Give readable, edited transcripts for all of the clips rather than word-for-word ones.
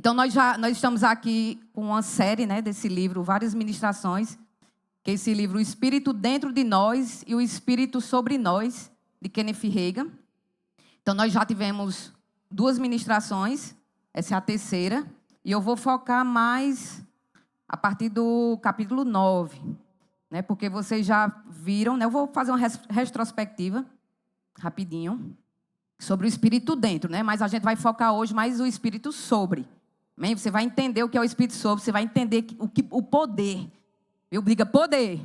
Então, nós estamos aqui com uma série, né, desse livro, várias ministrações, que é esse livro, O Espírito Dentro de Nós e o Espírito Sobre Nós, de Kenneth Hagin. Então, nós já tivemos 2 ministrações, essa é a terceira, e eu vou focar mais a partir do capítulo 9, né, porque vocês já viram, né, eu vou fazer uma retrospectiva, rapidinho, sobre o Espírito dentro, né, mas a gente vai focar hoje mais o Espírito sobre. Amém? Você vai entender o que é o Espírito sobre, você vai entender o poder. Eu digo poder.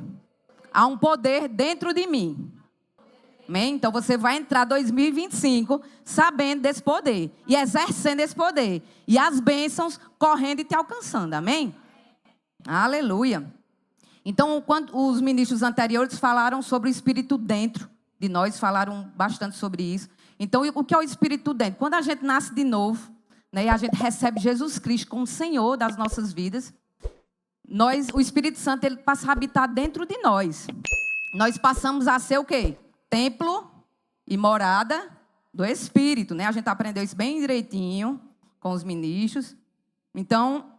Há um poder dentro de mim. Amém? Então você vai entrar 2025 sabendo desse poder e exercendo esse poder. E as bênçãos correndo e te alcançando. Amém? Aleluia. Então, quando os ministros anteriores falaram sobre o Espírito dentro de nós, falaram bastante sobre isso. Então, o que é o Espírito dentro? Quando a gente nasce de novo, né, e a gente recebe Jesus Cristo como Senhor das nossas vidas, o Espírito Santo ele passa a habitar dentro de nós. Nós passamos a ser o quê? Templo e morada do Espírito, né? A gente aprendeu isso bem direitinho com os ministros. Então,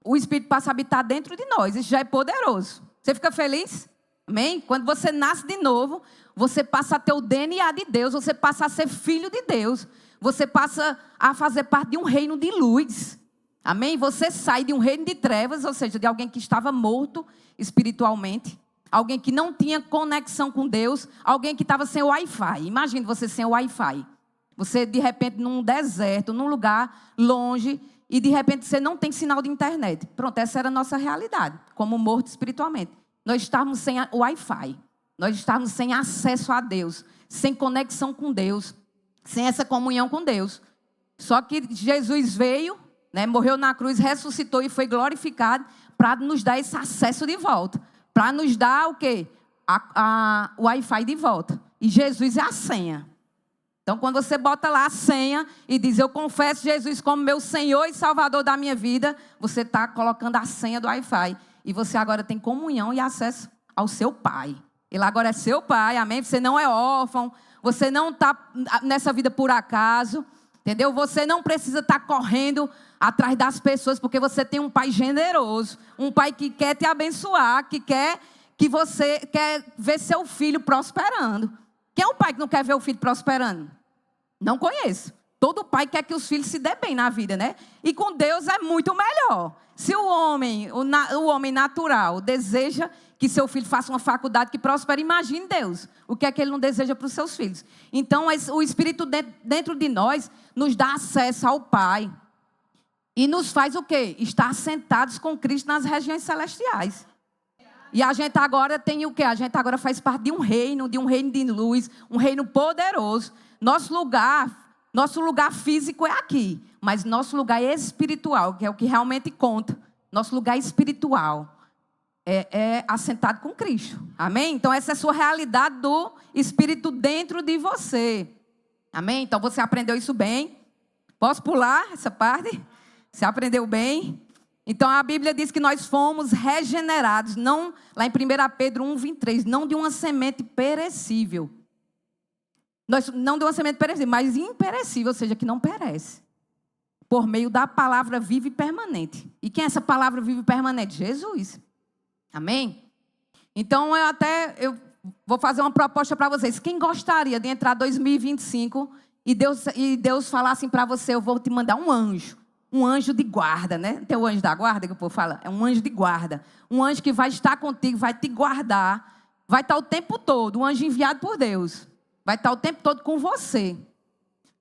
o Espírito passa a habitar dentro de nós. Isso já é poderoso. Você fica feliz? Amém? Quando você nasce de novo, você passa a ter o DNA de Deus, você passa a ser filho de Deus. Você passa a fazer parte de um reino de luz. Amém? Você sai de um reino de trevas, ou seja, de alguém que estava morto espiritualmente. Alguém que não tinha conexão com Deus. Alguém que estava sem Wi-Fi. Imagine você sem Wi-Fi. Você, de repente, num deserto, num lugar longe, e de repente você não tem sinal de internet. Pronto, essa era a nossa realidade, como morto espiritualmente. Nós estávamos sem Wi-Fi. Nós estávamos sem acesso a Deus, sem conexão com Deus, sem essa comunhão com Deus. Só que Jesus veio, né, morreu na cruz, ressuscitou e foi glorificado para nos dar esse acesso de volta. Para nos dar o quê? O Wi-Fi de volta. E Jesus é a senha. Então, quando você bota lá a senha e diz, eu confesso Jesus como meu Senhor e Salvador da minha vida, você está colocando a senha do Wi-Fi. E você agora tem comunhão e acesso ao seu Pai. Ele agora é seu Pai, amém? Você não é órfão. Você não está nessa vida por acaso, entendeu? Você não precisa estar correndo atrás das pessoas, porque você tem um Pai generoso, um Pai que quer te abençoar, que você quer ver seu filho prosperando. Quem é um pai que não quer ver o filho prosperando? Não conheço. Todo pai quer que os filhos se dê bem na vida, né? E com Deus é muito melhor. Se o homem natural deseja que seu filho faça uma faculdade que prospere, imagine Deus. O que é que ele não deseja para os seus filhos? Então, o Espírito dentro de nós nos dá acesso ao Pai. E nos faz o quê? Estar sentados com Cristo nas regiões celestiais. E a gente agora tem o quê? A gente agora faz parte de um reino de luz, um reino poderoso. Nosso lugar físico é aqui, mas nosso lugar espiritual, que é o que realmente conta, nosso lugar espiritual é assentado com Cristo. Amém? Então essa é a sua realidade do Espírito dentro de você. Amém? Então você aprendeu isso bem. Posso pular essa parte? Você aprendeu bem? Então a Bíblia diz que nós fomos regenerados, não, lá em 1 Pedro 1:23, não de uma semente perecível. Não de uma semente perecível, mas imperecível, ou seja, que não perece. Por meio da palavra viva e permanente. E quem é essa palavra viva e permanente? Jesus. Amém? Então eu vou fazer uma proposta para vocês. Quem gostaria de entrar 2025 e Deus falar assim para você, eu vou te mandar um anjo de guarda, né? Tem o anjo da guarda que o povo fala? É um anjo de guarda. Um anjo que vai estar contigo, vai te guardar. Vai estar o tempo todo. Um anjo enviado por Deus. Vai estar o tempo todo com você.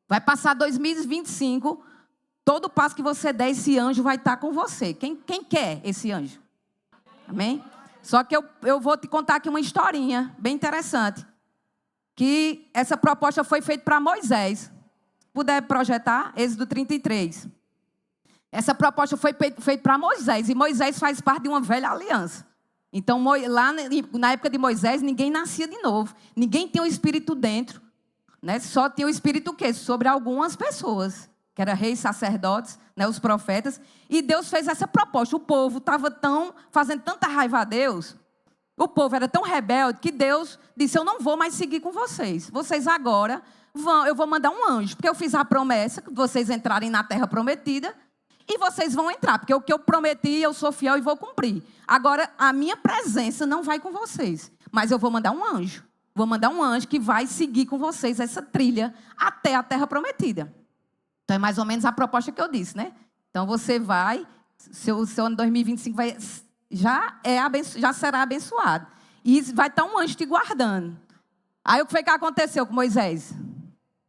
Vai passar 2025. Todo passo que você der, esse anjo vai estar com você. Quem quer esse anjo? Amém? Só que eu vou te contar aqui uma historinha bem interessante. Que essa proposta foi feita para Moisés. Puder projetar? Êxodo 33. Essa proposta foi feita para Moisés. E Moisés faz parte de uma velha aliança. Então, lá na época de Moisés, ninguém nascia de novo. Ninguém tinha o Espírito dentro. Né? Só tinha o Espírito o quê? Sobre algumas pessoas. Que eram reis, sacerdotes, né? Os profetas. E Deus fez essa proposta. O povo estava fazendo tanta raiva a Deus. O povo era tão rebelde que Deus disse, eu não vou mais seguir com vocês. Vocês agora eu vou mandar um anjo. Porque eu fiz a promessa que vocês entrarem na terra prometida. e vocês vão entrar, porque o que eu prometi, eu sou fiel e vou cumprir. Agora, a minha presença não vai com vocês, mas eu vou mandar um anjo. Vou mandar um anjo que vai seguir com vocês essa trilha até a terra prometida. Então, é mais ou menos a proposta que eu disse, né? Então, você vai, seu ano 2025 já será abençoado. E vai estar um anjo te guardando. Aí, o que foi que aconteceu com Moisés?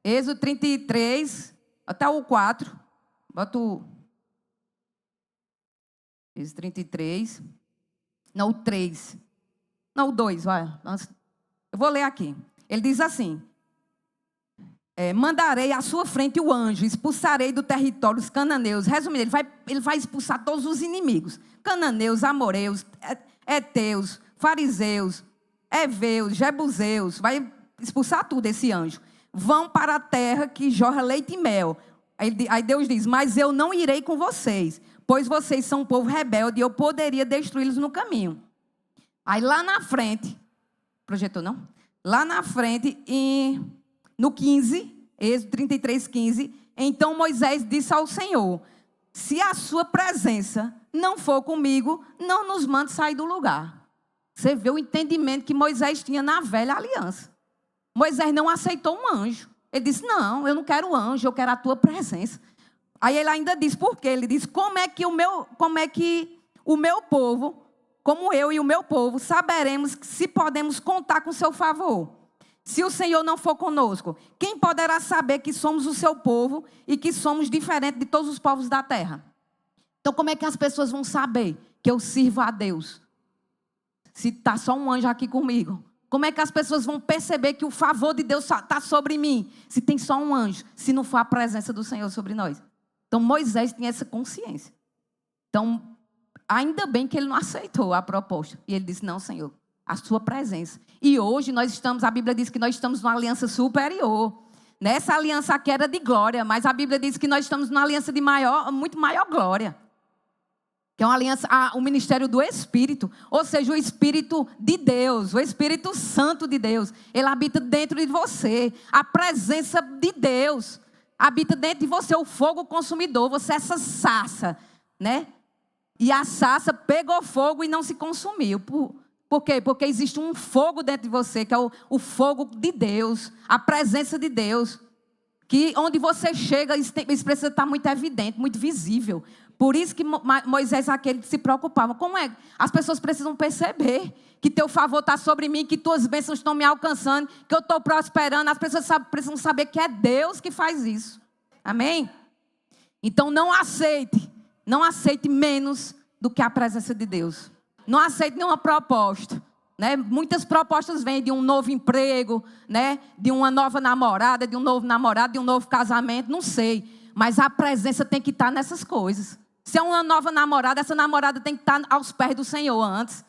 Êxodo 33, até o 4. Bota o... Êxodo 33. Não, o 3. Não, o 2, vai. Eu vou ler aqui. Ele diz assim: mandarei à sua frente o anjo, expulsarei do território os cananeus. Resumindo, ele vai expulsar todos os inimigos. Cananeus, amoreus, heteus, fariseus, heveus, jebuseus. Vai expulsar tudo esse anjo. Vão para a terra que jorra leite e mel. Aí Deus diz: mas eu não irei com vocês, pois vocês são um povo rebelde e eu poderia destruí-los no caminho. Aí lá na frente... Projetou, não? Lá na frente, no 15, Êxodo 33, 15, então Moisés disse ao Senhor: se a sua presença não for comigo, não nos mande sair do lugar. Você vê o entendimento que Moisés tinha na velha aliança. Moisés não aceitou um anjo. Ele disse: não, eu não quero anjo, eu quero a tua presença. Aí ele ainda disse: por quê? Ele disse: como é que o meu povo... como eu e o meu povo, saberemos se podemos contar com o seu favor. Se o Senhor não for conosco, quem poderá saber que somos o seu povo e que somos diferentes de todos os povos da terra? Então, como é que as pessoas vão saber que eu sirvo a Deus? Se está só um anjo aqui comigo. Como é que as pessoas vão perceber que o favor de Deus está sobre mim? Se tem só um anjo, se não for a presença do Senhor sobre nós. Então, Moisés tinha essa consciência. Então, ainda bem que ele não aceitou a proposta. E ele disse: não, Senhor, a sua presença. E hoje a Bíblia diz que nós estamos numa aliança superior. Nessa aliança aqui era de glória, mas a Bíblia diz que nós estamos numa aliança de muito maior glória. Que é uma aliança, o ministério do Espírito. Ou seja, o Espírito de Deus, o Espírito Santo de Deus. Ele habita dentro de você. A presença de Deus habita dentro de você. O fogo consumidor, você é essa sarça, né? E a sarça pegou fogo e não se consumiu. Por quê? Porque existe um fogo dentro de você, que é o fogo de Deus, a presença de Deus. Que onde você chega, isso precisa estar muito evidente, muito visível. Por isso que Moisés, aquele que se preocupava. Como é? As pessoas precisam perceber que teu favor está sobre mim, que tuas bênçãos estão me alcançando, que eu estou prosperando. As pessoas precisam saber que é Deus que faz isso. Amém? Então não aceite menos do que a presença de Deus. Não aceite nenhuma proposta. Né? Muitas propostas vêm de um novo emprego, né? De uma nova namorada, de um novo namorado, de um novo casamento, não sei. Mas a presença tem que estar nessas coisas. Se é uma nova namorada, essa namorada tem que estar aos pés do Senhor antes.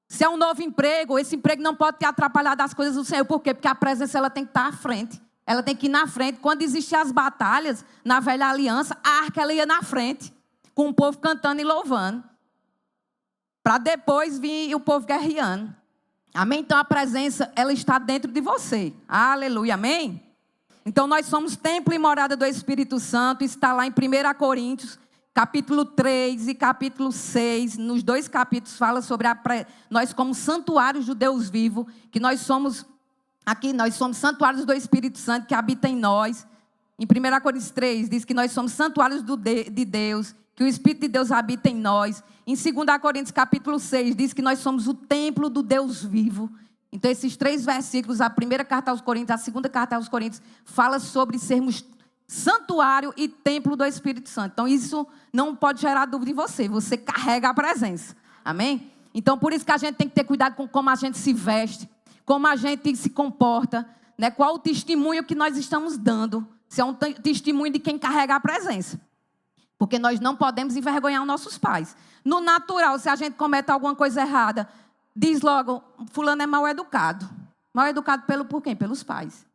Se é um novo emprego, esse emprego não pode te atrapalhar das coisas do Senhor. Por quê? Porque a presença ela tem que estar à frente. Ela tem que ir na frente. Quando existiam as batalhas, na velha aliança, a arca ela ia na frente, com o povo cantando e louvando. Para depois vir o povo guerreando. Amém? Então a presença, ela está dentro de você. Aleluia, amém? Então nós somos templo e morada do Espírito Santo. Está lá em 1 Coríntios, capítulo 3 e capítulo 6. Nos dois capítulos fala sobre nós como santuários do Deus vivo. Que nós somos santuários do Espírito Santo que habita em nós. Em 1 Coríntios 3 diz que nós somos santuários de Deus, que o Espírito de Deus habita em nós. Em 2 Coríntios capítulo 6 diz que nós somos o templo do Deus vivo. Então esses três versículos, a primeira carta aos Coríntios, a segunda carta aos Coríntios, fala sobre sermos santuário e templo do Espírito Santo. Então isso não pode gerar dúvida em você. Você carrega a presença. Amém? Então por isso que a gente tem que ter cuidado com como a gente se veste, como a gente se comporta, né? Qual o testemunho que nós estamos dando. Se é um testemunho de quem carrega a presença. Porque nós não podemos envergonhar os nossos pais. No natural, se a gente comete alguma coisa errada, diz logo: fulano é mal educado. Mal educado por quem? Pelos pais.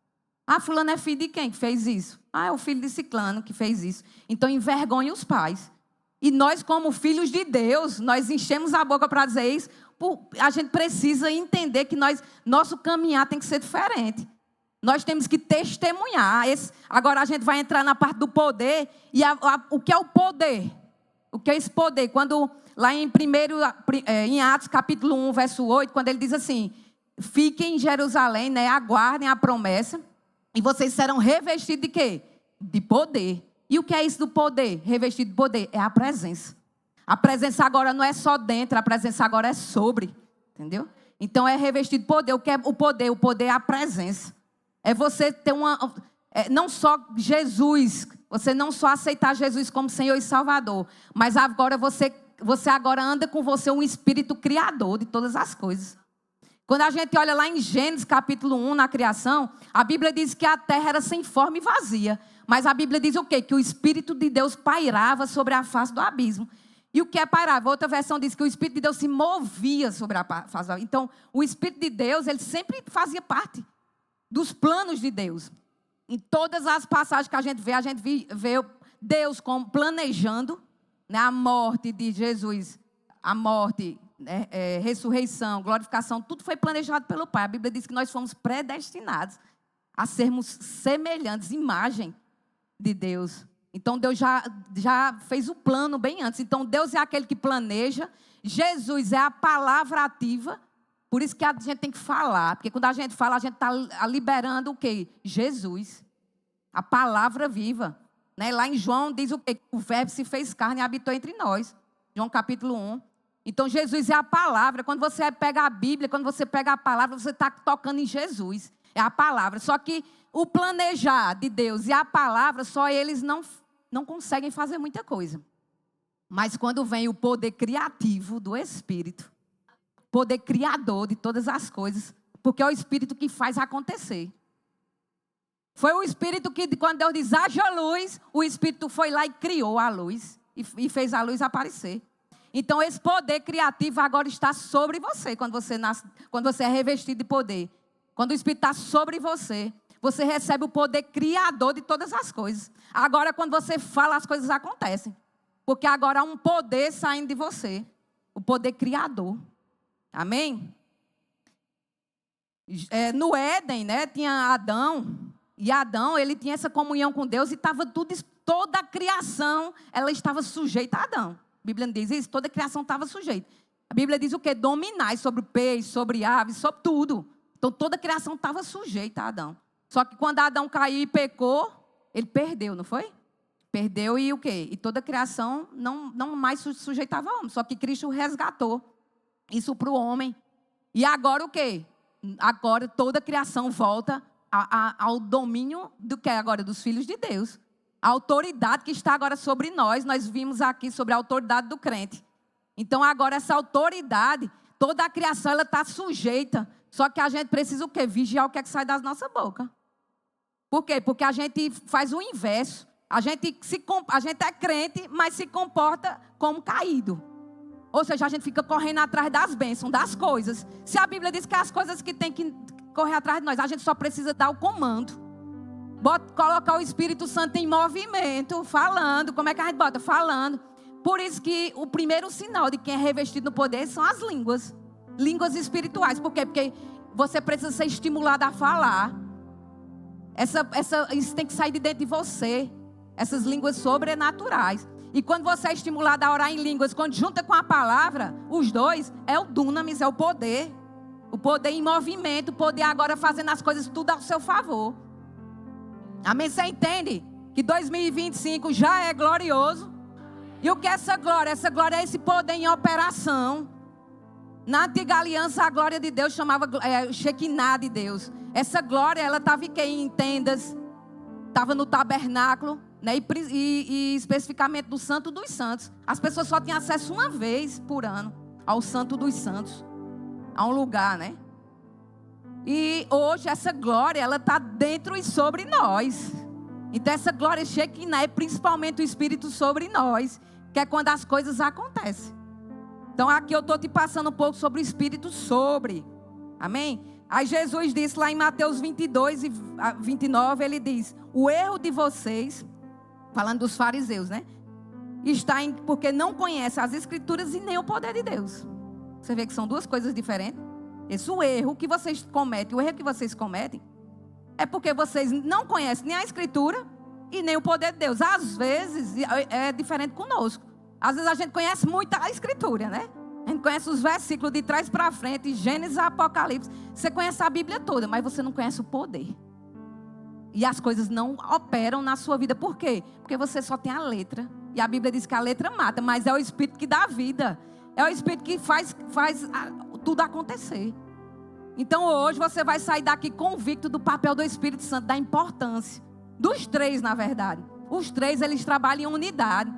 Ah, fulano é filho de quem que fez isso? Ah, é o filho de ciclano que fez isso. Então envergonha os pais. E nós, como filhos de Deus, nós enchemos a boca para dizer isso. A gente precisa entender que nosso caminhar tem que ser diferente. Nós temos que testemunhar. Agora a gente vai entrar na parte do poder. E o que é o poder? O que é esse poder? Quando lá em Atos capítulo 1, verso 8, quando ele diz assim: fiquem em Jerusalém, né, aguardem a promessa, e vocês serão revestidos de quê? De poder. E o que é isso do poder? Revestido de poder? É a presença. A presença agora não é só dentro, a presença agora é sobre. Entendeu? Então é revestido de poder. O que é o poder? O poder é a presença. É você ter não só Jesus, você não só aceitar Jesus como Senhor e Salvador, mas agora você agora anda com você um espírito criador de todas as coisas. Quando a gente olha lá em Gênesis capítulo 1, na criação, a Bíblia diz que a terra era sem forma e vazia. Mas a Bíblia diz o quê? Que o Espírito de Deus pairava sobre a face do abismo. E o que é pairava? Outra versão diz que o Espírito de Deus se movia sobre a face do abismo. Então, o Espírito de Deus, ele sempre fazia parte dos planos de Deus. Em todas as passagens que a gente vê Deus como planejando, né, a morte de Jesus, a morte, ressurreição, glorificação, tudo foi planejado pelo Pai. A Bíblia diz que nós fomos predestinados a sermos semelhantes, imagem de Deus. Então Deus já fez o plano bem antes. Então Deus é aquele que planeja, Jesus é a palavra ativa. Por isso que a gente tem que falar, porque quando a gente fala, a gente está liberando o quê? Jesus, a palavra viva. Né? Lá em João diz o quê? O verbo se fez carne e habitou entre nós. João capítulo 1. Então Jesus é a palavra. Quando você pega a Bíblia, quando você pega a palavra, você está tocando em Jesus. É a palavra. Só que o planejar de Deus e a palavra, só eles não conseguem fazer muita coisa. Mas quando vem o poder criativo do Espírito, poder criador de todas as coisas, porque é o Espírito que faz acontecer. Foi o Espírito que, quando Deus diz, haja luz, o Espírito foi lá e criou a luz, e fez a luz aparecer. Então, esse poder criativo agora está sobre você, quando você é revestido de poder. Quando o Espírito está sobre você, você recebe o poder criador de todas as coisas. Agora, quando você fala, as coisas acontecem. Porque agora há um poder saindo de você, o poder criador. Amém? No Éden, né, tinha Adão. E Adão, ele tinha essa comunhão com Deus e estava toda a criação, ela estava sujeita a Adão. A Bíblia não diz isso? Toda a criação estava sujeita. A Bíblia diz o quê? Dominai sobre o peixe, sobre aves, sobre tudo. Então toda a criação estava sujeita a Adão. Só que quando Adão caiu e pecou, ele perdeu, não foi? Perdeu e o quê? E toda a criação não mais sujeitava ao homem. Só que Cristo resgatou isso para o homem. E agora o quê? Agora toda a criação volta ao domínio do que agora? Dos filhos de Deus. A autoridade que está agora sobre nós. Nós vimos aqui sobre a autoridade do crente. Então agora essa autoridade, toda a criação ela está sujeita. Só que a gente precisa o quê? Vigiar o que é que sai das nossas bocas. Por quê? Porque a gente faz o inverso. A gente é crente, mas se comporta como caído. Ou seja, a gente fica correndo atrás das bênçãos, das coisas. Se a Bíblia diz que as coisas que tem que correr atrás de nós, a gente só precisa dar o comando. Colocar o Espírito Santo em movimento, falando. Como é que a gente bota? Falando. Por isso que o primeiro sinal de quem é revestido no poder são as línguas. Línguas espirituais. Por quê? Porque você precisa ser estimulado a falar. Isso tem que sair de dentro de você. Essas línguas sobrenaturais. E quando você é estimulado a orar em línguas, quando junta com a palavra, os dois, é o dunamis, é o poder. O poder em movimento, o poder agora fazendo as coisas tudo ao seu favor. Amém? Você entende que 2025 já é glorioso? E o que é essa glória? Essa glória é esse poder em operação. Na antiga aliança, a glória de Deus chamava Shekinah de Deus. Essa glória, ela estava em tendas, estava no tabernáculo, né? E especificamente do Santo dos Santos. As pessoas só tinham acesso uma vez por ano ao Santo dos Santos, a um lugar, né? E hoje essa glória, ela está dentro e sobre nós. Então essa glória Shekinah é principalmente o Espírito sobre nós, que é quando as coisas acontecem. Então aqui eu estou te passando um pouco sobre o Espírito sobre. Amém? Aí Jesus disse lá em Mateus 22 e 29, ele diz: o erro de vocês, falando dos fariseus, né? Está em porque não conhecem as Escrituras e nem o poder de Deus. Você vê que são duas coisas diferentes? O erro que vocês cometem é porque vocês não conhecem nem a Escritura e nem o poder de Deus. Às vezes é diferente conosco. Às vezes a gente conhece muito a Escritura, né? A gente conhece os versículos de trás para frente, Gênesis a Apocalipse. Você conhece a Bíblia toda, mas você não conhece o poder. E as coisas não operam na sua vida. Por quê? Porque você só tem a letra. E a Bíblia diz que a letra mata, mas é o Espírito que dá vida. É o Espírito que faz tudo acontecer. Então hoje você vai sair daqui convicto do papel do Espírito Santo, da importância. Dos três, na verdade. Os três, eles trabalham em unidade.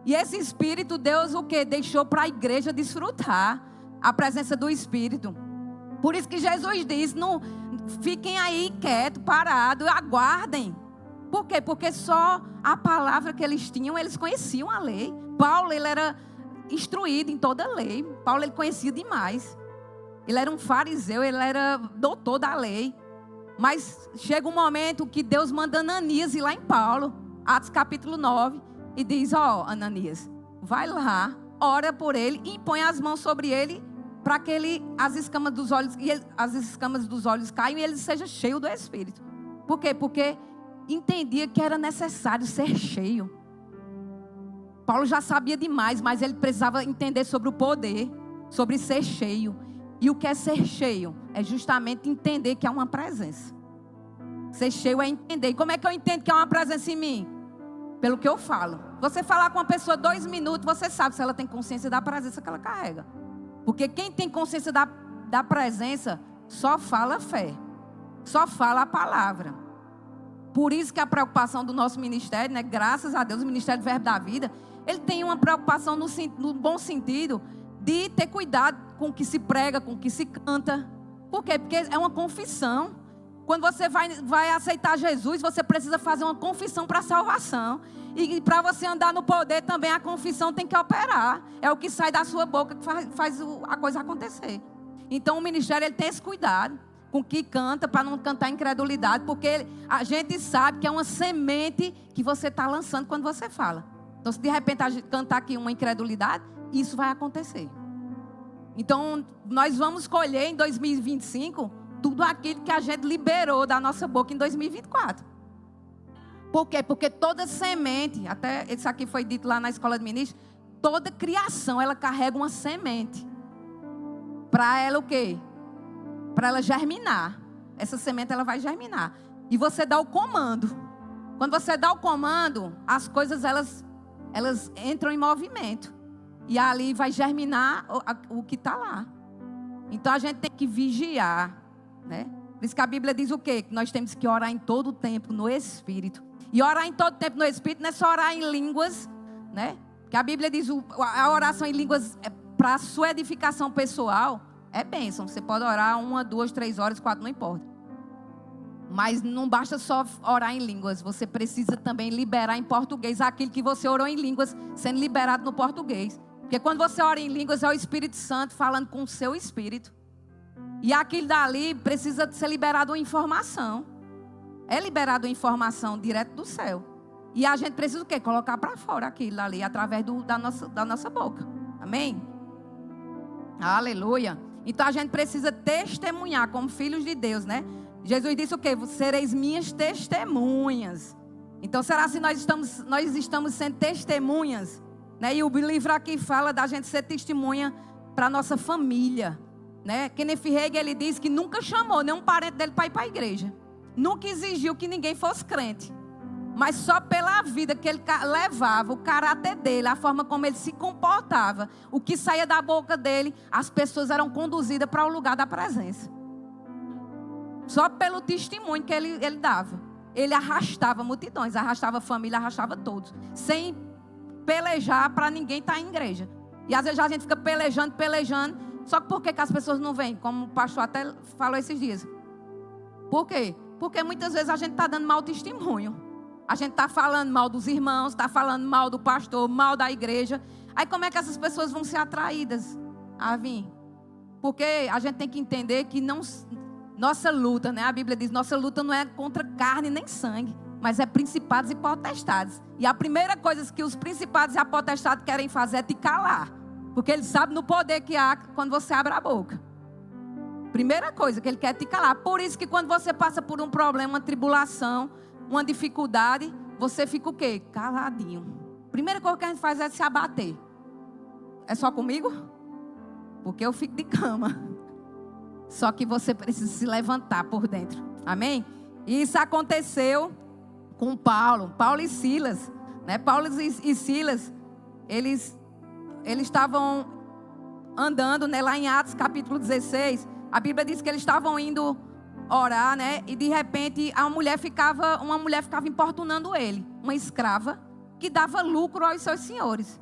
E esse Espírito, Deus o quê? Deixou para a igreja desfrutar a presença do Espírito. Por isso que Jesus disse, não fiquem aí quietos, parados, aguardem. Por quê? Porque só a palavra que eles tinham, eles conheciam a lei. Paulo, ele era instruído em toda a lei. Paulo, ele conhecia demais. Ele era um fariseu, ele era doutor da lei. Mas chega um momento que Deus manda Ananias ir lá em Paulo, Atos capítulo 9, e diz, Ananias, vai lá, ora por ele, e impõe as mãos sobre ele, para que as escamas dos olhos caiam e ele seja cheio do Espírito. Por quê? Porque entendia que era necessário ser cheio. Paulo já sabia demais, mas ele precisava entender sobre o poder, sobre ser cheio. E o que é ser cheio? É justamente entender que há uma presença. Ser cheio é entender. E como é que eu entendo que há uma presença em mim? Pelo que eu falo. Você falar com uma pessoa 2 minutos, você sabe se ela tem consciência da presença que ela carrega. Porque quem tem consciência da presença, só fala fé. Só fala a palavra. Por isso que a preocupação do nosso ministério, né, graças a Deus, o Ministério do Verbo da Vida, ele tem uma preocupação no bom sentido de ter cuidado com o que se prega, com o que se canta. Por quê? Porque é uma confissão. Quando você vai aceitar Jesus, você precisa fazer uma confissão para a salvação. E para você andar no poder também, a confissão tem que operar. É o que sai da sua boca que faz a coisa acontecer. Então o ministério, ele tem esse cuidado com o que canta, para não cantar incredulidade. Porque a gente sabe que é uma semente que você está lançando quando você fala. Então se de repente a gente cantar aqui uma incredulidade, isso vai acontecer. Então nós vamos colher em 2025 tudo aquilo que a gente liberou da nossa boca em 2024. Por quê? Porque toda semente, até isso aqui foi dito lá na escola de ministros, toda criação, ela carrega uma semente. Para ela o quê? Para ela germinar. Essa semente, ela vai germinar. E você dá o comando. Quando você dá o comando, as coisas, elas entram em movimento. E ali vai germinar o que está lá. Então a gente tem que vigiar, né? Por isso que a Bíblia diz o quê? Que nós temos que orar em todo o tempo no Espírito. E orar em todo o tempo no Espírito não é só orar em línguas, né? Que a Bíblia diz a oração em línguas é para a sua edificação pessoal. É bênção. Você pode orar 1, 2, 3 horas, 4, não importa. Mas não basta só orar em línguas. Você precisa também liberar em português aquilo que você orou em línguas, sendo liberado no português. Porque quando você ora em línguas, é o Espírito Santo falando com o seu espírito. E aquilo dali precisa ser liberado uma informação. É liberado uma informação direto do céu. E a gente precisa o quê? Colocar para fora aquilo ali, através da nossa boca. Amém? Aleluia. Então a gente precisa testemunhar como filhos de Deus, né? Jesus disse o quê? Sereis minhas testemunhas. Então será se nós estamos sendo testemunhas? Né? E o livro aqui fala da gente ser testemunha para a nossa família. Né? Kenneth Hagin, ele diz que nunca chamou nenhum parente dele para ir para a igreja. Nunca exigiu que ninguém fosse crente. Mas só pela vida que ele levava, o caráter dele, a forma como ele se comportava, o que saía da boca dele, as pessoas eram conduzidas para o lugar da presença. Só pelo testemunho que ele dava. Ele arrastava multidões, arrastava a família, arrastava todos. Sem pelejar para ninguém estar em igreja. E às vezes a gente fica pelejando. Só que por que as pessoas não vêm? Como o pastor até falou esses dias. Por quê? Porque muitas vezes a gente está dando mau testemunho. A gente está falando mal dos irmãos, está falando mal do pastor, mal da igreja. Aí como é que essas pessoas vão ser atraídas a vir? Porque a gente tem que entender que nossa luta, né? A Bíblia diz, nossa luta não é contra carne nem sangue, mas é principados e potestades. E a primeira coisa que os principados e a potestade querem fazer é te calar. Porque eles sabem no poder que há quando você abre a boca. Primeira coisa, que ele quer te calar. Por isso que quando você passa por um problema, uma tribulação, uma dificuldade, você fica o quê? Caladinho. Primeira coisa que a gente faz é se abater. É só comigo? Porque eu fico de cama. Só que você precisa se levantar por dentro. Amém? E isso aconteceu com Paulo e Silas. Né? Paulo e Silas, eles estavam andando, né, lá em Atos capítulo 16. A Bíblia diz que eles estavam indo orar, né? E de repente uma mulher ficava importunando ele. Uma escrava que dava lucro aos seus senhores.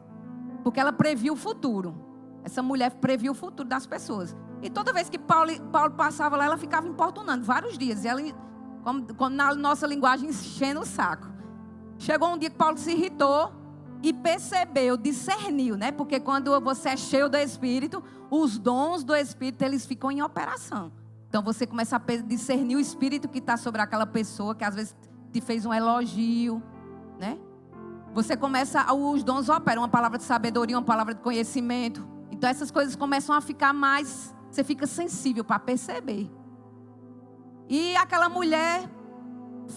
Porque ela previa o futuro. Essa mulher previa o futuro das pessoas. E toda vez que Paulo passava lá, ela ficava importunando, vários dias. E ela, como na nossa linguagem, enchendo o saco. Chegou um dia que Paulo se irritou e percebeu, discerniu, né? Porque quando você é cheio do Espírito, os dons do Espírito, eles ficam em operação. Então você começa a discernir o Espírito que está sobre aquela pessoa, que às vezes te fez um elogio, né? Você começa, os dons operam, uma palavra de sabedoria, uma palavra de conhecimento. Então essas coisas começam a ficar mais, você fica sensível para perceber. E aquela mulher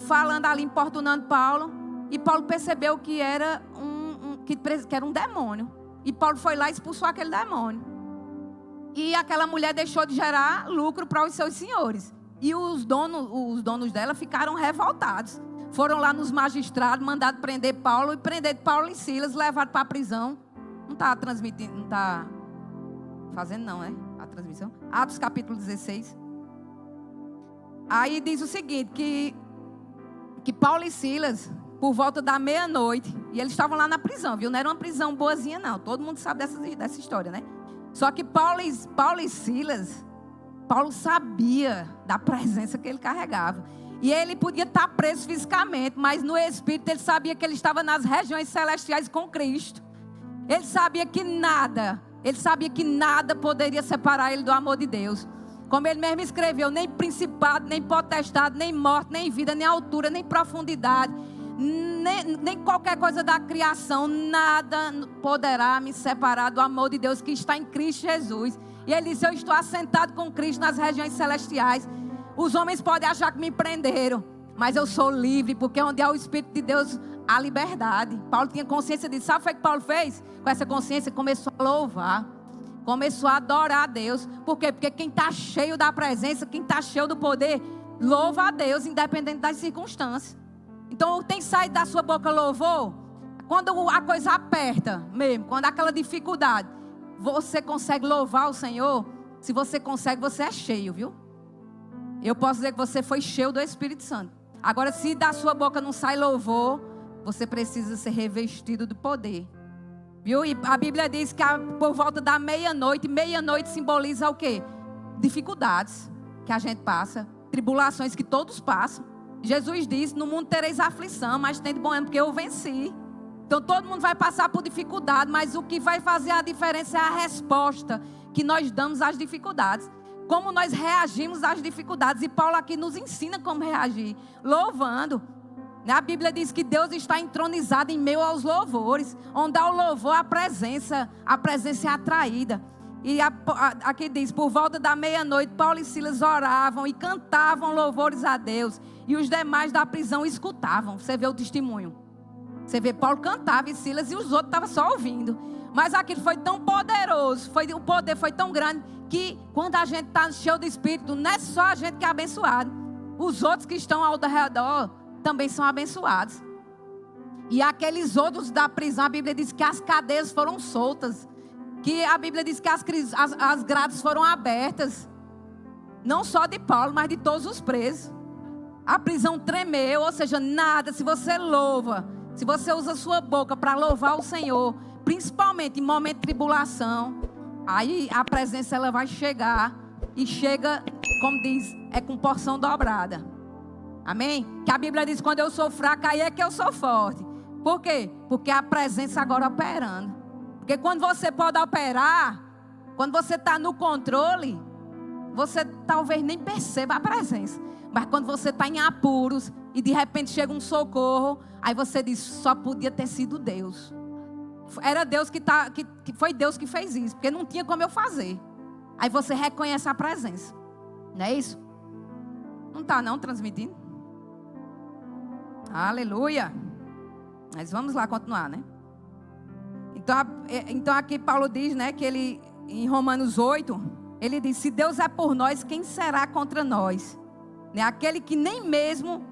falando ali, importunando Paulo, e Paulo percebeu que era um demônio. E Paulo foi lá e expulsou aquele demônio. E aquela mulher deixou de gerar lucro para os seus senhores. E os donos dela ficaram revoltados. Foram lá nos magistrados, mandaram prender Paulo e Silas, levaram para a prisão. Não está transmitindo, não está fazendo não, né? A transmissão. Atos capítulo 16. Aí diz o seguinte, que Paulo e Silas, por volta da meia-noite, e eles estavam lá na prisão, viu? Não era uma prisão boazinha não, todo mundo sabe dessa história, né? Só que Paulo e Silas, Paulo sabia da presença que ele carregava. E ele podia estar preso fisicamente, mas no Espírito ele sabia que ele estava nas regiões celestiais com Cristo. Ele sabia que nada poderia separar ele do amor de Deus. Como ele mesmo escreveu, nem principado, nem potestade, nem morte, nem vida, nem altura, nem profundidade, nem qualquer coisa da criação, nada poderá me separar do amor de Deus que está em Cristo Jesus. E ele disse, eu estou assentado com Cristo nas regiões celestiais. Os homens podem achar que me prenderam, mas eu sou livre, porque onde há o Espírito de Deus, há liberdade. Paulo tinha consciência disso. Sabe o que Paulo fez? Com essa consciência, começou a louvar. Começou a adorar a Deus. Por quê? Porque quem está cheio da presença, quem está cheio do poder, louva a Deus, independente das circunstâncias. Então tem saído da sua boca louvor. Quando a coisa aperta mesmo, quando há aquela dificuldade, você consegue louvar o Senhor. Se você consegue, você é cheio, viu? Eu posso dizer que você foi cheio do Espírito Santo. Agora, se da sua boca não sai louvor, você precisa ser revestido do poder. Viu? E a Bíblia diz que por volta da meia-noite simboliza o quê? Dificuldades que a gente passa, tribulações que todos passam. Jesus disse, no mundo tereis aflição, mas tem de bom ânimo porque eu venci. Então todo mundo vai passar por dificuldade, mas o que vai fazer a diferença é a resposta que nós damos às dificuldades. Como nós reagimos às dificuldades. E Paulo aqui nos ensina como reagir. Louvando. A Bíblia diz que Deus está entronizado em meio aos louvores. Onde há o louvor, a presença é atraída. E aqui diz, por volta da meia-noite, Paulo e Silas oravam e cantavam louvores a Deus. E os demais da prisão escutavam. Você vê o testemunho. Você vê, Paulo cantava e Silas e os outros estavam só ouvindo. Mas aquilo foi tão poderoso, o poder foi tão grande, que quando a gente está cheio do Espírito, não é só a gente que é abençoado. Os outros que estão ao redor também são abençoados. E aqueles outros da prisão, a Bíblia diz que as cadeias foram soltas. Que a Bíblia diz que as grades foram abertas. Não só de Paulo, mas de todos os presos. A prisão tremeu, ou seja, nada. Se você louva, se você usa a sua boca para louvar o Senhor, principalmente em momento de tribulação, aí a presença ela vai chegar. E chega, como diz, é com porção dobrada. Amém? Que a Bíblia diz, quando eu sou fraca, aí é que eu sou forte. Por quê? Porque a presença agora operando. Porque quando você pode operar, quando você está no controle, você talvez nem perceba a presença. Mas quando você está em apuros e de repente chega um socorro, aí você diz, só podia ter sido Deus. Era Deus que foi Deus que fez isso, porque não tinha como eu fazer. Aí você reconhece a presença. Não é isso? Não está não transmitindo? Aleluia. Mas vamos lá continuar, né? Então aqui Paulo diz, né, que ele, em Romanos 8, ele diz: se Deus é por nós, quem será contra nós? Né? Aquele que nem mesmo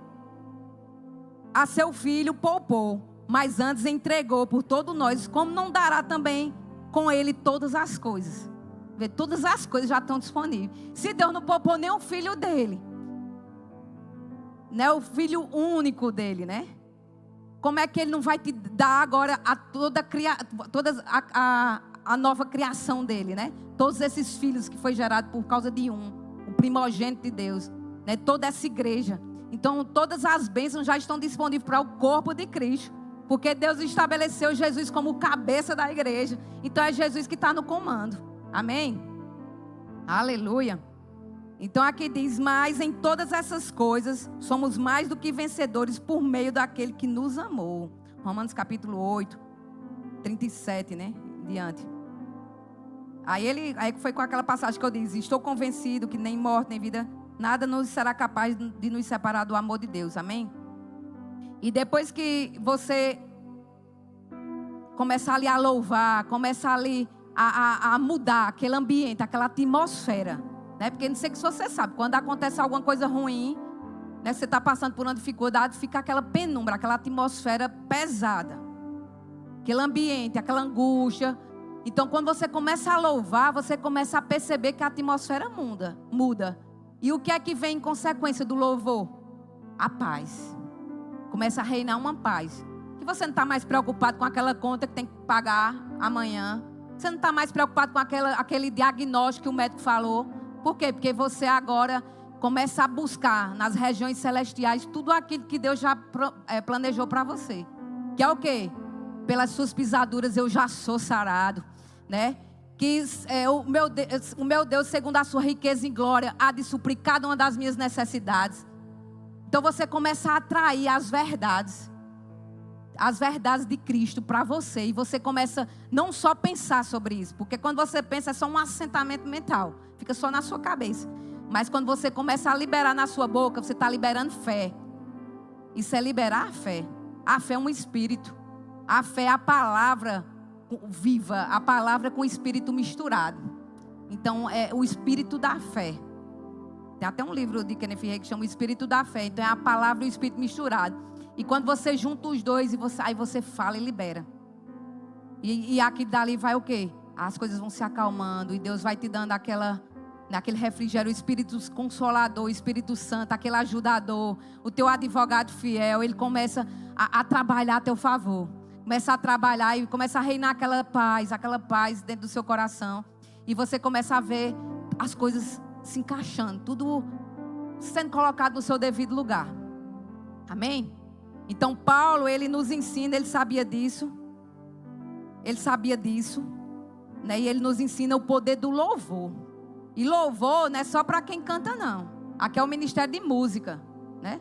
a seu filho poupou, mas antes entregou por todos nós, como não dará também com ele todas as coisas? Vê, todas as coisas já estão disponíveis. Se Deus não poupou nem o filho dele, né, o filho único dele, né? Como é que ele não vai te dar agora a nova criação dele, né? Todos esses filhos que foi gerado por causa de o primogênito de Deus, né? Toda essa igreja. Então, todas as bênçãos já estão disponíveis para o corpo de Cristo, porque Deus estabeleceu Jesus como cabeça da igreja. Então, é Jesus que está no comando. Amém? Aleluia. Então, aqui diz: mas em todas essas coisas, somos mais do que vencedores por meio daquele que nos amou. Romanos capítulo 8, 37, né? Diante. Aí foi com aquela passagem que eu disse: estou convencido que nem morte, nem vida, nada nos será capaz de nos separar do amor de Deus. Amém? E depois que você começar ali a louvar, começar ali a mudar aquele ambiente, aquela atmosfera, né? Porque não sei se você sabe, quando acontece alguma coisa ruim, né, você está passando por uma dificuldade, fica aquela penumbra, aquela atmosfera pesada, aquele ambiente, aquela angústia. Então, quando você começa a louvar, você começa a perceber que a atmosfera muda. E o que é que vem em consequência do louvor? A paz. Começa a reinar uma paz. Que você não está mais preocupado com aquela conta que tem que pagar amanhã. Você não está mais preocupado com aquele diagnóstico que o médico falou. Por quê? Porque você agora começa a buscar nas regiões celestiais tudo aquilo que Deus já planejou para você. Que é o quê? Pelas suas pisaduras eu já sou sarado, né? Que o meu Deus, segundo a sua riqueza em glória, há de suprir cada uma das minhas necessidades. Então você começa a atrair as verdades de Cristo para você. E você começa não só pensar sobre isso, porque quando você pensa é só um assentamento mental, fica só na sua cabeça. Mas quando você começa a liberar na sua boca, você está liberando fé. Isso é liberar a fé. A fé é um espírito. A fé é a palavra viva, a palavra com o espírito misturado. Então é o espírito da fé. Tem até um livro de Kenneth Hagin que chama o espírito da fé. Então é a palavra e o espírito misturado. E quando você junta os dois, aí você fala e libera. E aqui dali vai o quê? As coisas vão se acalmando e Deus vai te dando aquele refrigério, o Espírito Consolador, o Espírito Santo, aquele ajudador, o teu advogado fiel. Ele começa a trabalhar a teu favor. Começa a trabalhar e começa a reinar aquela paz dentro do seu coração. E você começa a ver as coisas se encaixando, tudo sendo colocado no seu devido lugar. Amém? Então Paulo, ele nos ensina, ele sabia disso, né? E ele nos ensina o poder do louvor. E louvor não é só para quem canta, não. Aqui é o ministério de música, né?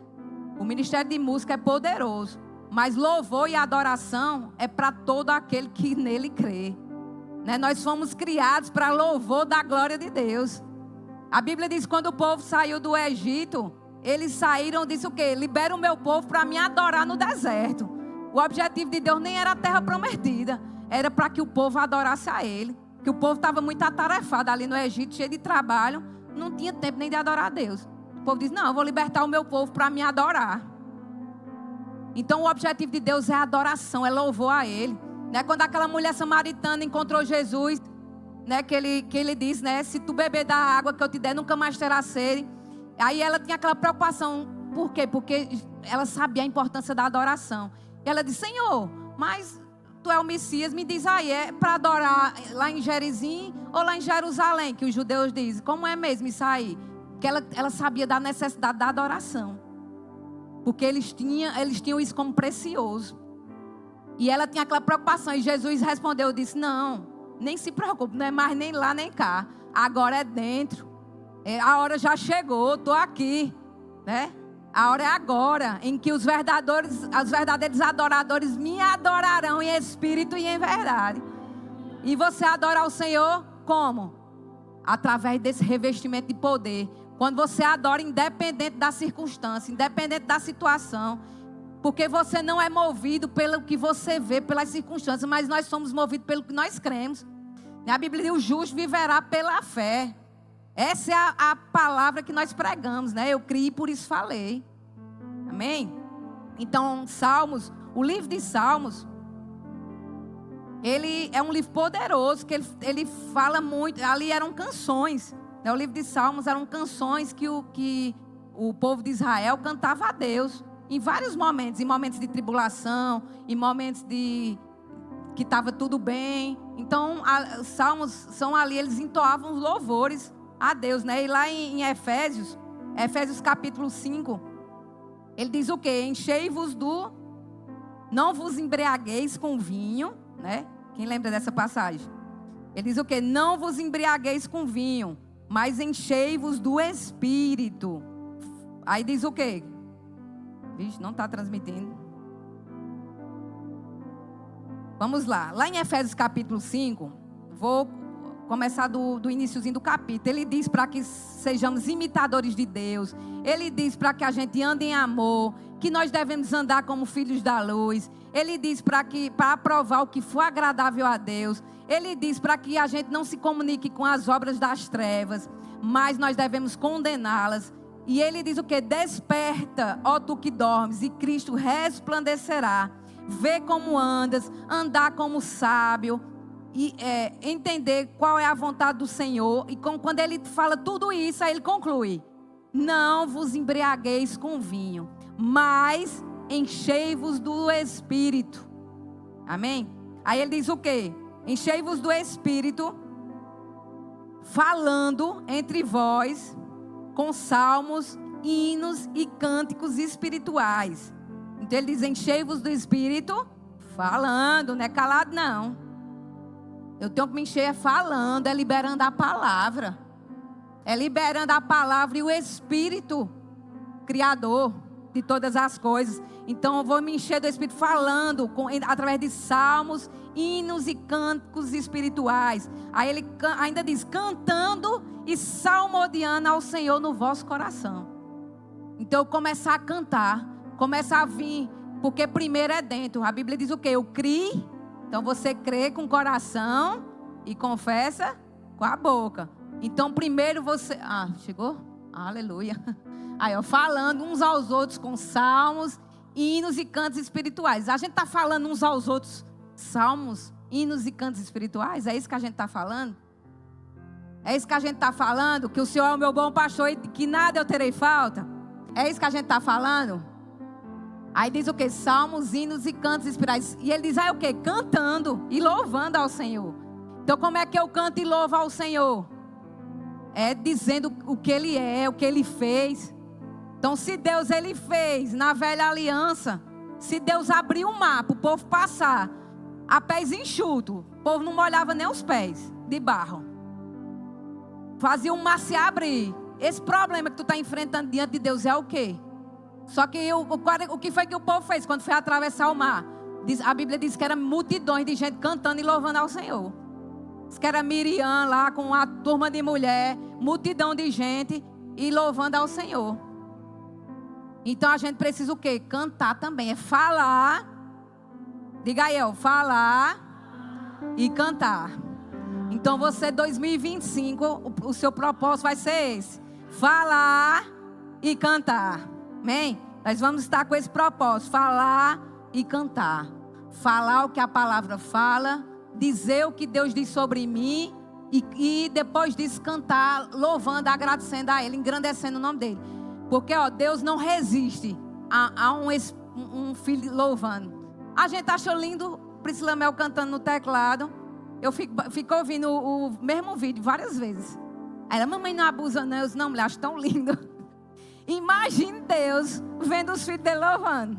O ministério de música é poderoso, mas louvor e adoração é para todo aquele que nele crê, né? Nós fomos criados para louvor da glória de Deus. A Bíblia diz que quando o povo saiu do Egito, eles saíram, disse o quê? Libera o meu povo para me adorar no deserto. O objetivo de Deus nem era a terra prometida, era para que o povo adorasse a Ele. Que o povo estava muito atarefado ali no Egito, cheio de trabalho, não tinha tempo nem de adorar a Deus. O povo diz: não, eu vou libertar o meu povo para me adorar. Então o objetivo de Deus é adoração, é louvor a Ele, né? Quando aquela mulher samaritana encontrou Jesus, né, que ele diz, né, se tu beber da água que eu te der, nunca mais terá sede. Aí ela tinha aquela preocupação. Por quê? Porque ela sabia a importância da adoração. E ela disse: Senhor, mas tu é o Messias, me diz aí, é para adorar lá em Gerizim ou lá em Jerusalém, que os judeus dizem? Como é mesmo isso aí? Porque ela sabia da necessidade da adoração. Porque eles tinham isso como precioso. E ela tinha aquela preocupação. E Jesus respondeu, disse: não, nem se preocupe, não é mais nem lá nem cá. Agora é dentro. A hora já chegou, estou aqui, né? A hora é agora, em que os verdadeiros adoradores me adorarão em espírito e em verdade. E você adorar o Senhor como? Através desse revestimento de poder. Quando você adora independente da circunstância, independente da situação. Porque você não é movido pelo que você vê, pelas circunstâncias, mas nós somos movidos pelo que nós cremos. A Bíblia diz: o justo viverá pela fé. Essa é a palavra que nós pregamos, né? Eu criei, por isso falei. Amém? Então, Salmos, o livro de Salmos, ele é um livro poderoso, que ele fala muito. Ali eram canções, né? O livro de Salmos eram canções que o povo de Israel cantava a Deus. Em vários momentos, em momentos de tribulação, em momentos que estava tudo bem. Então, os salmos são ali, eles entoavam os louvores a Deus, né? E lá em Efésios capítulo 5, ele diz o quê? Enchei-vos não vos embriagueis com vinho, né? Quem lembra dessa passagem? Ele diz o quê? Não vos embriagueis com vinho, mas enchei-vos do Espírito. Aí diz o quê? Vixe, não está transmitindo. Vamos lá. Lá em Efésios capítulo 5, vou começar do iniciozinho do capítulo. Ele diz para que sejamos imitadores de Deus. Ele diz para que a gente ande em amor, que nós devemos andar como filhos da luz. Ele diz para aprovar o que for agradável a Deus. Ele diz para que a gente não se comunique com as obras das trevas, mas nós devemos condená-las. E ele diz o que? Desperta, ó tu que dormes, e Cristo resplandecerá. Vê como andas, andar como sábio, e entender qual é a vontade do Senhor. E quando ele fala tudo isso, aí ele conclui: não vos embriagueis com vinho, mas enchei-vos do Espírito. Amém? Aí ele diz o que? Enchei-vos do Espírito, falando entre vós com salmos, hinos e cânticos espirituais. Então ele diz: enchei-vos do Espírito, falando, não é calado não. Eu tenho que me encher falando, é liberando a palavra. É liberando a palavra e o Espírito Criador de todas as coisas. Então eu vou me encher do Espírito falando, através de salmos, hinos e cânticos espirituais. Aí ele ainda diz: cantando e salmodiando ao Senhor no vosso coração. Então eu começar a cantar, começar a vir, porque primeiro é dentro. A Bíblia diz o quê? Eu criei. Então você crê com o coração e confessa com a boca. Então primeiro você... chegou? Aleluia. Aí falando uns aos outros com salmos, hinos e cantos espirituais. A gente está falando uns aos outros salmos, hinos e cantos espirituais? É isso que a gente está falando? É isso que a gente está falando? Que o Senhor é o meu bom pastor e que nada eu terei falta? É isso que a gente está falando? Aí diz o quê? Salmos, hinos e cantos espirituais. E ele diz o quê? Cantando e louvando ao Senhor. Então como é que eu canto e louvo ao Senhor? É dizendo o que Ele é, o que Ele fez. Então se Deus Ele fez na velha aliança, se Deus abriu o mar para o povo passar a pés enxutos, o povo não molhava nem os pés de barro. Fazia o mar se abrir. Esse problema que tu está enfrentando diante de Deus é o quê? Só que o que foi que o povo fez quando foi atravessar o mar? A Bíblia diz que era multidões de gente cantando e louvando ao Senhor. Diz que era Miriam lá com uma turma de mulher, multidão de gente e louvando ao Senhor. Então a gente precisa o quê? Cantar também. É falar. Diga aí, falar e cantar. Então você 2025, o seu propósito vai ser esse: falar e cantar. Amém? Nós vamos estar com esse propósito: falar e cantar. Falar o que a palavra fala, dizer o que Deus diz sobre mim e depois disso cantar, louvando, agradecendo a Ele, engrandecendo o nome dEle. Porque Deus não resiste a um filho louvando. A gente achou lindo Priscila Mel cantando no teclado. Eu fico ouvindo o mesmo vídeo várias vezes. Aí ela: mamãe, não abusa não. Eu disse: não, mulher, acho tão lindo. Imagine Deus vendo os filhos dele louvando.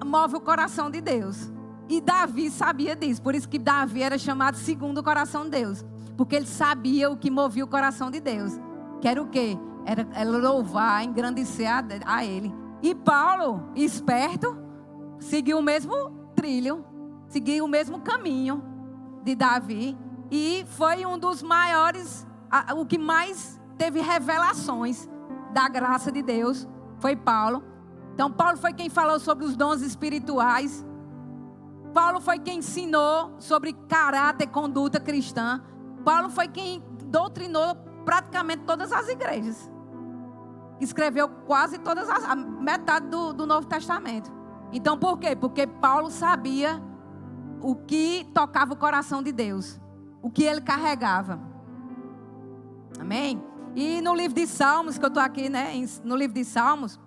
Move o coração de Deus. E Davi sabia disso. Por isso que Davi era chamado segundo o coração de Deus. Porque ele sabia o que movia o coração de Deus. Que era o quê? Era louvar, engrandecer a Ele. E Paulo, esperto, seguiu o mesmo trilho. Seguiu o mesmo caminho de Davi. E foi um dos maiores, o que mais teve revelações da graça de Deus, foi Paulo. Então, Paulo foi quem falou sobre os dons espirituais. Paulo foi quem ensinou sobre caráter e conduta cristã. Paulo foi quem doutrinou praticamente todas as igrejas. Escreveu quase todas a metade do Novo Testamento. Então, por quê? Porque Paulo sabia o que tocava o coração de Deus, o que ele carregava. Amém? E no livro de Salmos, que eu estou aqui, né? No livro de Salmos,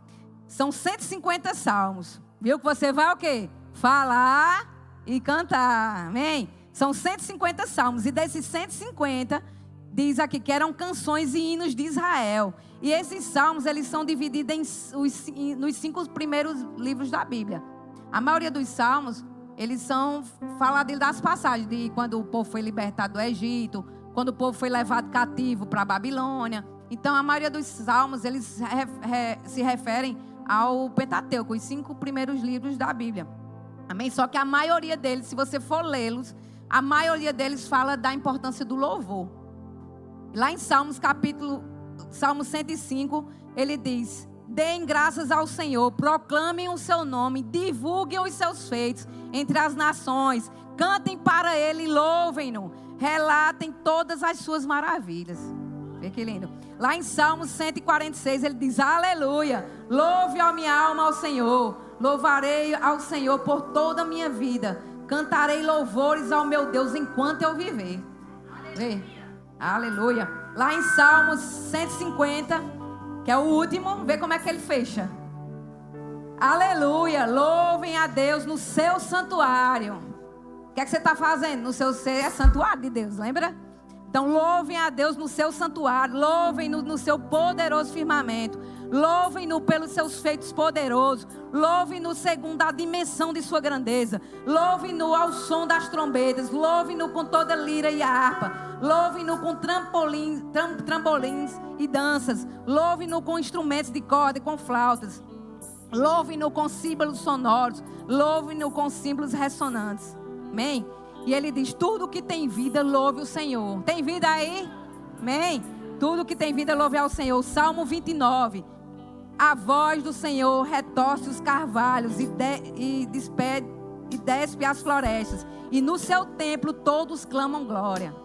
são 150 salmos. Viu que você vai o quê? Falar e cantar. Amém? São 150 salmos. E desses 150, diz aqui que eram canções e hinos de Israel. E esses salmos, eles são divididos nos 5 primeiros livros da Bíblia. A maioria dos salmos, eles são falados das passagens de quando o povo foi libertado do Egito, quando o povo foi levado cativo para a Babilônia. Então, a maioria dos salmos, eles se referem ao Pentateuco, os 5 primeiros livros da Bíblia. Amém? Só que a maioria deles, se você for lê-los, a maioria deles fala da importância do louvor. Lá em Salmo 105, ele diz: deem graças ao Senhor, proclamem o seu nome, divulguem os seus feitos entre as nações, cantem para ele, louvem-no, relatem todas as suas maravilhas. Vê que lindo. Lá em Salmo 146, ele diz: aleluia, louve a minha alma ao Senhor, louvarei ao Senhor por toda a minha vida, cantarei louvores ao meu Deus enquanto eu viver. Vê, aleluia. Lá em Salmos 150, que é o último, vê como é que ele fecha. Aleluia, louvem a Deus no seu santuário. O que é que você está fazendo? No seu ser é santuário de Deus, lembra? Então louvem a Deus no seu santuário, louvem-no no seu poderoso firmamento, louvem-no pelos seus feitos poderosos, louvem-no segundo a dimensão de sua grandeza, louvem-no ao som das trombetas, louvem-no com toda lira e harpa, louvem-no com trambolins e danças, louvem-no com instrumentos de corda e com flautas, louvem-no com símbolos sonoros, louvem-no com símbolos ressonantes. Amém? E ele diz: tudo que tem vida, louve o Senhor. Tem vida aí? Amém? Tudo que tem vida, louve ao Senhor. Salmo 29. A voz do Senhor retorce os carvalhos e despe as florestas. E no seu templo todos clamam glória.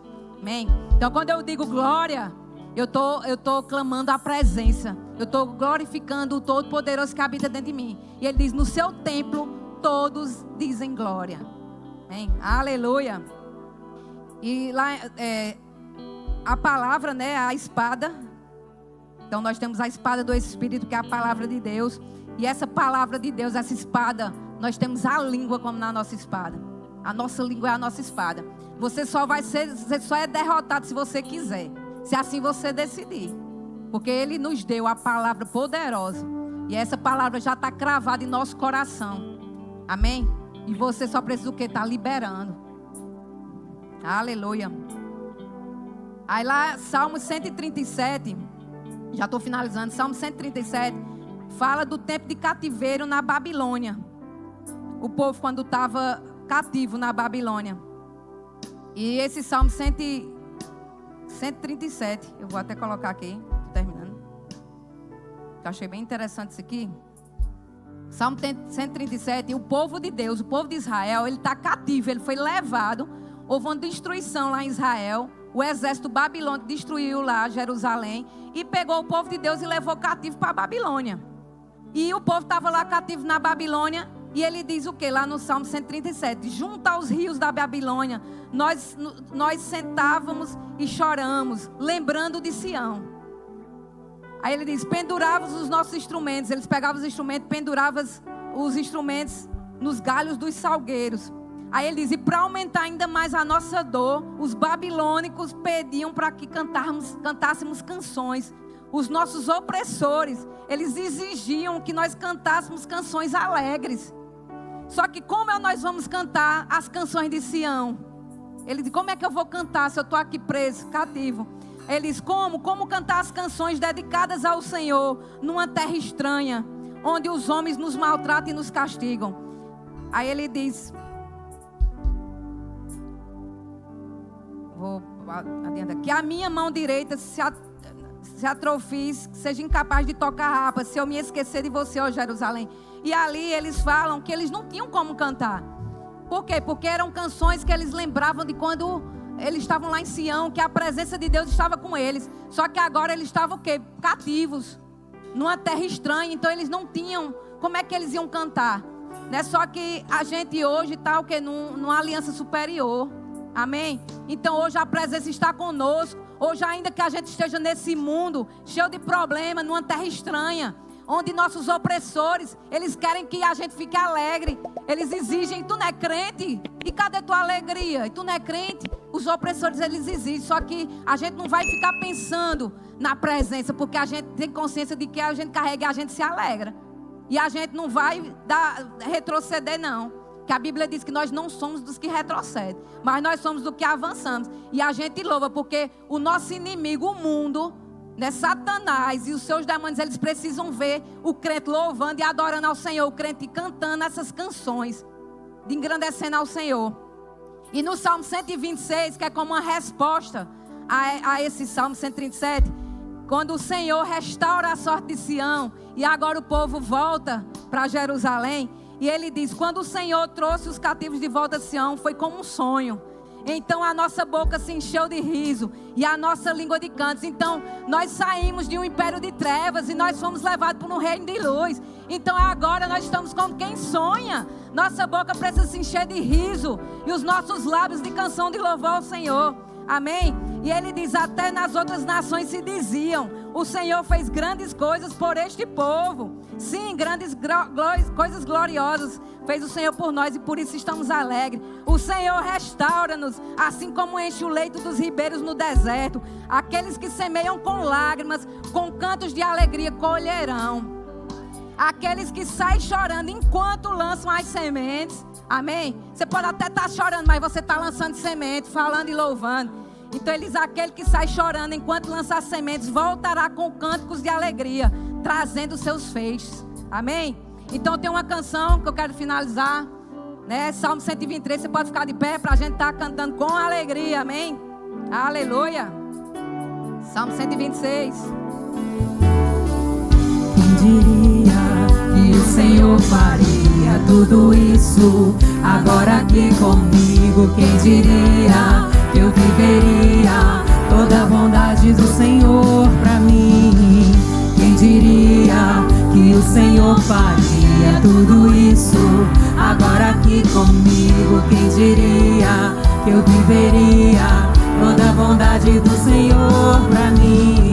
Amém? Então quando eu digo glória, eu tô clamando a presença. Eu estou glorificando o Todo-Poderoso que habita dentro de mim. E ele diz: no seu templo todos dizem glória. Amém? Aleluia. E lá a palavra, né, a espada. Então nós temos a espada do Espírito, que é a palavra de Deus. E essa palavra de Deus, essa espada, nós temos a língua como na nossa espada. A nossa língua é a nossa espada. Você só é derrotado se você quiser, se assim você decidir. Porque Ele nos deu a palavra poderosa. E essa palavra já está cravada em nosso coração. Amém? E você só precisa o quê? Está liberando. Aleluia. Aí lá, Salmo 137, já estou finalizando. Salmo 137 fala do tempo de cativeiro na Babilônia. O povo quando estava cativo na Babilônia. E esse Salmo 137, eu vou até colocar aqui, terminando. Eu achei bem interessante isso aqui. Salmo 137, o povo de Deus, o povo de Israel, ele está cativo, ele foi levado. Houve uma destruição lá em Israel. O exército babilônico destruiu lá Jerusalém e pegou o povo de Deus e levou cativo para a Babilônia. E o povo estava lá cativo na Babilônia. E ele diz o que lá no Salmo 137? Junto aos rios da Babilônia, nós sentávamos e choramos, lembrando de Sião. Aí ele diz: pendurávamos os nossos instrumentos. Eles pegavam os instrumentos, penduravam os instrumentos nos galhos dos salgueiros. Aí ele diz: e para aumentar ainda mais a nossa dor, os babilônicos pediam para que cantássemos canções. Os nossos opressores, eles exigiam que nós cantássemos canções alegres. Só que como nós vamos cantar as canções de Sião? Ele diz: como é que eu vou cantar se eu estou aqui preso, cativo? Ele diz: como cantar as canções dedicadas ao Senhor numa terra estranha, onde os homens nos maltratam e nos castigam? Aí ele diz, vou adiantar, que a minha mão direita se atrofie, seja incapaz de tocar harpa, se eu me esquecer de você, ó Jerusalém. E ali eles falam que eles não tinham como cantar. Por quê? Porque eram canções que eles lembravam de quando eles estavam lá em Sião, que a presença de Deus estava com eles. Só que agora eles estavam o quê? Cativos, numa terra estranha. Então eles não tinham, como é que eles iam cantar? Né? Só que a gente hoje está o quê? Numa aliança superior. Amém? Então hoje a presença está conosco. Hoje, ainda que a gente esteja nesse mundo cheio de problemas, numa terra estranha, onde nossos opressores, eles querem que a gente fique alegre. Eles exigem, tu não é crente? E cadê tua alegria? E tu não é crente? Os opressores, eles exigem. Só que a gente não vai ficar pensando na presença, porque a gente tem consciência de que a gente carrega e a gente se alegra. E a gente não vai retroceder, não. Que a Bíblia diz que nós não somos dos que retrocedem, mas nós somos dos que avançamos. E a gente louva, porque o nosso inimigo, o mundo, né, Satanás e os seus demônios, eles precisam ver o crente louvando e adorando ao Senhor, o crente cantando essas canções, de engrandecendo ao Senhor. E no Salmo 126, que é como uma resposta a esse Salmo 137, quando o Senhor restaura a sorte de Sião, e agora o povo volta para Jerusalém, e ele diz, quando o Senhor trouxe os cativos de volta a Sião, foi como um sonho. Então a nossa boca se encheu de riso e a nossa língua de cantos. Então nós saímos de um império de trevas e nós fomos levados para um reino de luz. Então agora nós estamos como quem sonha. Nossa boca precisa se encher de riso e os nossos lábios de canção de louvor ao Senhor. Amém? E ele diz, até nas outras nações se diziam, o Senhor fez grandes coisas por este povo. Sim, grandes coisas gloriosas fez o Senhor por nós e por isso estamos alegres. O Senhor restaura-nos, assim como enche o leito dos ribeiros no deserto. Aqueles que semeiam com lágrimas, com cantos de alegria colherão. Aqueles que saem chorando enquanto lançam as sementes. Amém? Você pode até estar chorando, mas você está lançando semente, falando e louvando. Então ele diz, aquele que sai chorando enquanto lança as sementes, voltará com cânticos de alegria, trazendo seus feixes. Amém? Então tem uma canção que eu quero finalizar, né? Salmo 123, você pode ficar de pé para a gente estar cantando com alegria. Amém? Aleluia. Salmo 126. Quem diria que o Senhor faria tudo isso agora aqui comigo? Quem diria que eu viveria toda a bondade do Senhor pra mim? Quem diria que o Senhor faria tudo isso agora aqui comigo? Quem diria que eu viveria toda a bondade do Senhor pra mim?